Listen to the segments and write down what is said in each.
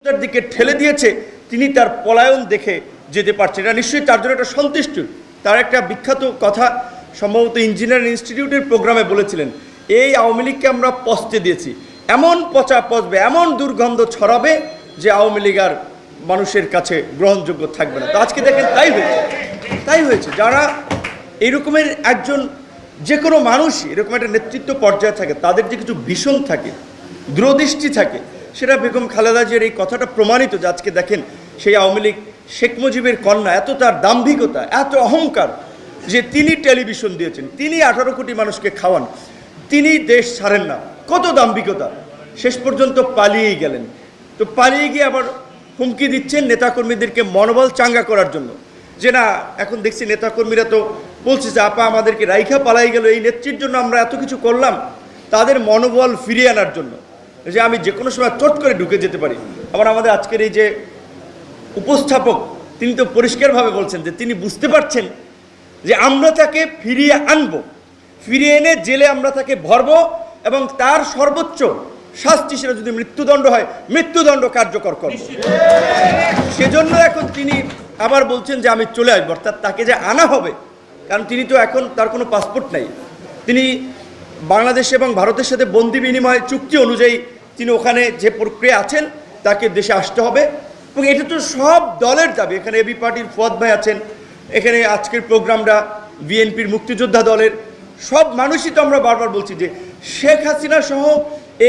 তার দিকে ঠেলে দিয়েছে, তিনি তার পলায়ন দেখে যেতে পারছেন। এটা নিশ্চয়ই তার জন্য একটা সন্তুষ্টি। তার একটা বিখ্যাত কথা সম্ভবত ইঞ্জিনিয়ারিং ইনস্টিটিউটের প্রোগ্রামে বলেছিলেন, এই আওয়ামী লীগকে আমরা পচতে দিয়েছি, এমন পচা পচবে, এমন দুর্গন্ধ ছড়াবে যে আওয়ামী লীগ আর মানুষের কাছে গ্রহণযোগ্য থাকবে না। তো আজকে দেখেন তাই হয়েছে। যারা এইরকমের একজন, যে কোনো মানুষই এরকম একটা নেতৃত্ব পর্যায়ে থাকে, তাদের যে কিছু ভীষণ থাকে, দূরদৃষ্টি থাকে, সেটা বেগম খালেদা জিয়ার এই কথাটা প্রমাণিত। যে আজকে দেখেন সেই আওয়ামী লীগ, শেখ মুজিবের কন্যা, এত তার দাম্ভিকতা, এত অহংকার যে তিনি টেলিভিশন দিয়েছেন, তিনি 18 কোটি মানুষকে খাওয়ান, তিনি দেশ ছাড়েন না, কত দাম্ভিকতা, শেষ পর্যন্ত পালিয়েই গেলেন। তো পালিয়ে গিয়ে আবার হুমকি দিচ্ছেন নেতাকর্মীদেরকে মনোবল চাঙ্গা করার জন্য, যে না এখন দেখছি নেতাকর্মীরা তো বলছে যে আপা আমাদেরকে রাইখা পালাই গেল, এই নেত্রীর জন্য আমরা এত কিছু করলাম, তাদের মনোবল ফিরিয়ে আনার জন্য, যে আমি যে কোনো সময় চট করে ঢুকে যেতে পারি। আবার আমাদের আজকের এই যে উপস্থাপক, তিনি তো পরিষ্কারভাবে বলছেন যে তিনি বুঝতে পারছেন যে আমরা তাকে ফিরিয়ে আনব, ফিরিয়ে এনে জেলে আমরা তাকে ভরব, এবং তার সর্বোচ্চ শাস্তি সেটা যদি মৃত্যুদণ্ড হয়, মৃত্যুদণ্ড কার্যকর করব। সেজন্য এখন তিনি আবার বলছেন যে আমি চলে আসবো, অর্থাৎ তাকে যে আনা হবে, কারণ তিনি তো এখন তার কোনো পাসপোর্ট নাই, তিনি বাংলাদেশ এবং ভারতের সাথে বন্দি বিনিময় চুক্তি অনুযায়ী তিনি ওখানে যে প্রক্রিয়া আছেন, তাকে দেশে আসতে হবে। এবং এটা তো সব দলের দাবি। এখানে এবি পার্টির ফুয়াদ ভাই আছেন, এখানে আজকের প্রোগ্রামটা বিএনপির মুক্তিযোদ্ধা দলের, সব মানুষই তো আমরা বারবার বলছি যে শেখ হাসিনা সহ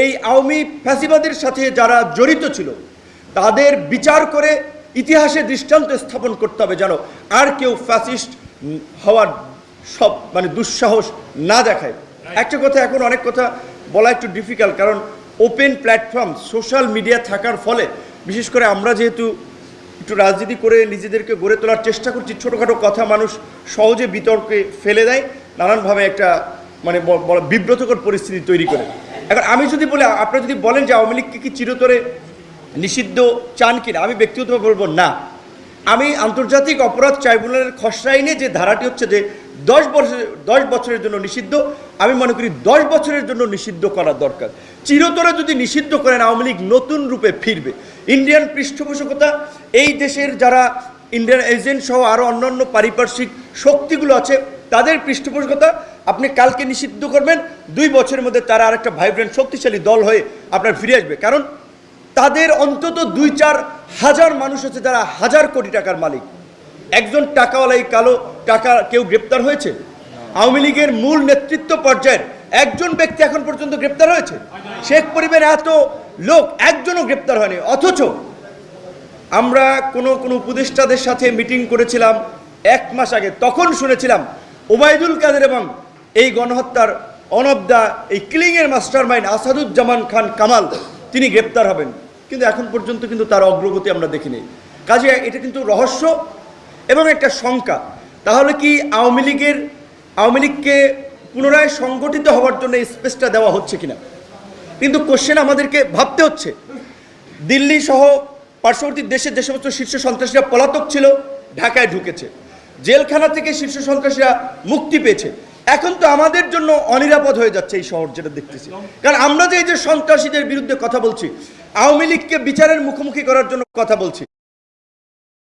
এই আওয়ামী ফ্যাসিবাদের সাথে যারা জড়িত ছিল, তাদের বিচার করে ইতিহাসে দৃষ্টান্ত স্থাপন করতে হবে, যেন আর কেউ ফ্যাসিস্ট হওয়ার সব দুঃসাহস না দেখায়। একটা কথা, এখন অনেক কথা বলা একটু ডিফিকাল্ট, কারণ ওপেন প্ল্যাটফর্ম, সোশ্যাল মিডিয়া থাকার ফলে, বিশেষ করে আমরা যেহেতু একটু রাজনীতি করে নিজেদেরকে গড়ে তোলার চেষ্টা করছি, ছোটোখাটো কথা মানুষ সহজে বিতর্কে ফেলে দেয়, নানানভাবে একটা বিব্রতকর পরিস্থিতি তৈরি করে। এখন আমি যদি বলি, আপনারা যদি বলেন যে আওয়ামী লীগকে কি চিরতরে নিষিদ্ধ চান কিনা, আমি ব্যক্তিগতভাবে বলবো না। আমি আন্তর্জাতিক অপরাধ ট্রাইব্যুনালের খসড়া আইনে যে ধারাটি হচ্ছে যে 10 বছরের জন্য নিষিদ্ধ, আমি মনে করি 10 বছরের জন্য নিষিদ্ধ করা দরকার। চিরতরে যদি নিষিদ্ধ করেন, আওয়ামী লীগ নতুন রূপে ফিরবে। ইন্ডিয়ান পৃষ্ঠপোষকতা, এই দেশের যারা ইন্ডিয়ান এজেন্ট সহ আরও অন্যান্য পারিপার্শ্বিক শক্তিগুলো আছে, তাদের পৃষ্ঠপোষকতা আপনি কালকে নিষিদ্ধ করবেন, 2 বছরের মধ্যে তারা আরেকটা ভাইব্রেন্ট শক্তিশালী দল হয়ে আপনার ফিরে আসবে। কারণ তাদের অন্তত 2-4 হাজার মানুষ আছে যারা 1000 কোটি টাকার মালিক। একজন টাকাওয়ালাই কালো টাকা কেউ গ্রেপ্তার হয়েছে? আওয়ামী লীগের মূল নেতৃত্ব পর্যায়ের একজন ব্যক্তি এখন পর্যন্ত গ্রেপ্তার হয়েছে? শেখ পরিবারের এত লোক, একজনও গ্রেপ্তার হয়নি। অথচ আমরা কোনো উপদেষ্টাদের সাথে মিটিং করেছিলাম 1 মাস আগে, তখন শুনেছিলাম ওবায়দুল কাদের এবং এই গণহত্যার অনবদা এই কিলিংয়ের মাস্টার মাইন্ড আসাদুজ্জামান খান কামাল, তিনি গ্রেপ্তার হবেন, কিন্তু এখন পর্যন্ত কিন্তু তার অগ্রগতি আমরা দেখিনি। কাজে এটা কিন্তু রহস্য এবং একটা শঙ্কা। তাহলে কি আওয়ামী লীগকে পুনরায় সংগঠিত হওয়ার জন্য স্পেসটা দেওয়া হচ্ছে কিনা? কিন্তু কোশ্চেন আমাদেরকে ভাবতে হচ্ছে। দিল্লি সহ পার্শ্ববর্তী দেশের যে সমস্ত শীর্ষ সন্ত্রাসীরা পলাতক ছিল, ঢাকায় ঢুকেছে, জেলখানা থেকে শীর্ষ সন্ত্রাসীরা মুক্তি পেয়েছে। এখন তো আমাদের জন্য অনিরাপদ হয়ে যাচ্ছে এই শহর, যেটা দেখতেছি। কারণ আমরা যে সন্ত্রাসীদের বিরুদ্ধে কথা বলছি, আওয়ামী লীগকে বিচারের মুখোমুখি করার জন্য কথা বলছি,